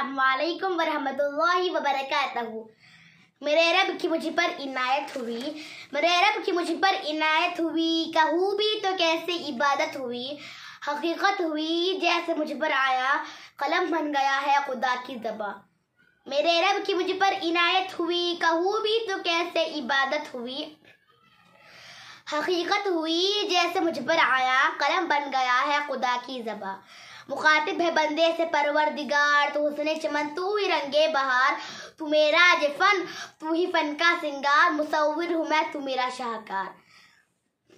अस्सलामुअलैकुम वरहमतुल्लाहि वबरकातहू। मेरे रब की मुझ पर इनायत हुई, मेरे रब की मुझ पर इनायत हुई, कहूँ भी तो कैसे इबादत हुई। हकीकत हुई जैसे मुझ पर आया, कलम बन गया है खुदा की ज़बां। मेरे रब की मुझ पर इनायत हुई, कहूँ भी तो कैसे इबादत हुई। हकीकत हुई जैसे मुझ पर आया, कलम बन गया है खुदा की ज़बां। मुखातिब है बंदे से परवरदिगार, तू हुस्ने चमन तू ही रंगे बहार, तू मेरा फन तू ही फन का सिंगार, मुसव्विर हूँ मैं तू मेरा शाहकार।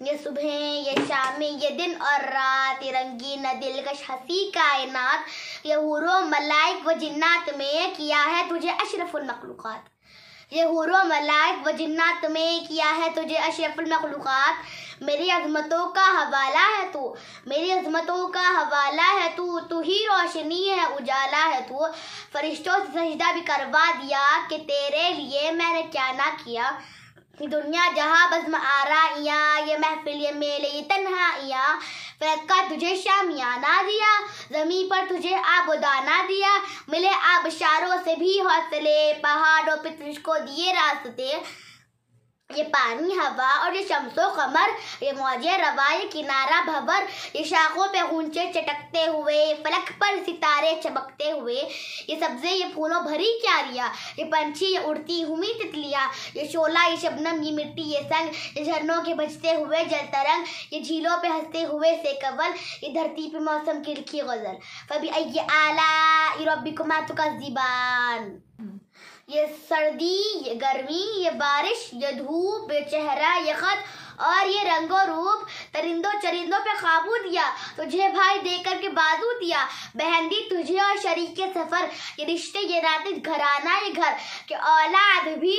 ये सुबह ये शाम ये दिन और रात, ये रंगीन दिलकश हंसी कायनात, ये हुरो मलाइक व जिन्नात में किया है तुझे अशरफुल मखलूकात। ये हुरो मलाइक व जिन्नात में किया है तुझे अशरफुल मखलूकात। मेरी अज़मतों का हवाला है तू, मेरी अज़मतों का हवाला है तू, तू ही रोशनी है उजाला है तू। फरिश्तों से सजदा भी करवा दिया कि तेरे लिए मैंने क्या ना किया। दुनिया जहाँ बज़्म आराइया, ये महफिल ये मेले ये तन्हाइया, फलक का तुझे शामियाना दिया, ज़मीन पर तुझे आबोदाना दिया। मिले आबशारों से भी हौसले, पहाड़ों पे तुझको दिए रास्ते। ये पानी हवा और ये शम्सो कमर, ये मौजे रवा ये किनारा भंवर, ये शाखों पे गूंचे चटकते हुए, फलक पर सितारे चमकते हुए। ये सब्जे ये फूलों भरी क्यारियाँ, ये पंछी ये उड़ती हुई तितलियाँ, ये शोला ये शबनम ये मिट्टी ये संग, ये झरनों के बजते हुए जल तरंग, ये झीलों पे हंसते हुए सेकवल, ये धरती पे मौसम की लिखी गजल। फबी अय्यि आलाइ रब्बिकुमा तुकज़्ज़िबान। ये सर्दी ये गर्मी ये बारिश ये धूप ये चेहरा ये खत और ये रंगो रूप, परिंदों चरिंदों पे काबू दिया, तुझे भाई देकर के बाजू दिया। बहन दी तुझे और शरीक के सफर, ये रिश्ते ये नाते घराना ये घर, के औलाद भी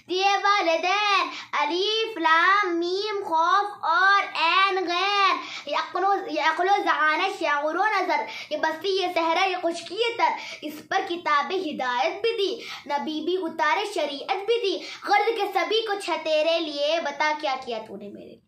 दिए वालिदैन। अलीफ लाम मीम खौफ और ऐन गैन, ये अक्लो ज़हानश यागुरो नजर, ये बस्ती ये सहरा ये खुशकी ये तर, इस पर किताबे हिदायत भी दी, नबी भी उतारे शरीयत भी दी। गर्द के सभी कुछ है तेरे लिए, बता क्या किया तूने मेरे लिए।